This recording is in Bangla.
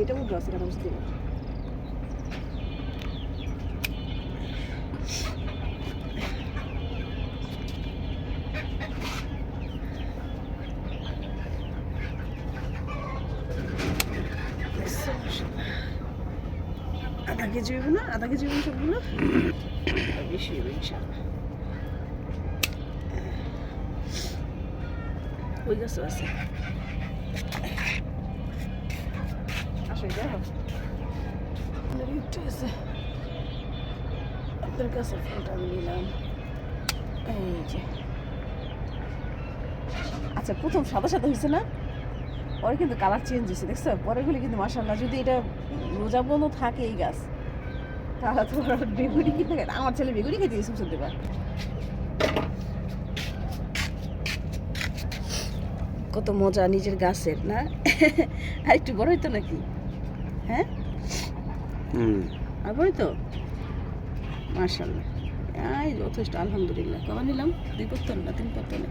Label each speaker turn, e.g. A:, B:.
A: এটা মুখ আছে কেন বুঝতে পারি আধা কেজি হইব না আধা কেজি হইব সবগুলো বেশি হইব ইনশাল্লাহ ওই গাছও আছে আসো দেখো একটু আছে আপনার কাছে ফোনটা আমি নিলাম এই যে আচ্ছা প্রথম সাদা সাদা হয়েছে না পরে কিন্তু কালার চেঞ্জ হয়েছে দেখছো পরেগুলি কিন্তু মাশাআল্লাহ যদি এটা রোজা বন্ধ থাকে এই গাছ তাহলে তো বেগুনি কিনতে খাই আমার ছেলে বেগুনি খেতে গেছে শুনতে পার কত মজা নিজের গাছের না আর একটু বড় হইতো নাকি হ্যাঁ আর বড় তো মাশাআল্লাহ যথেষ্ট আলহামদুলিল্লাহ কমা নিলাম 2 পত্তন না 3 পত্তনে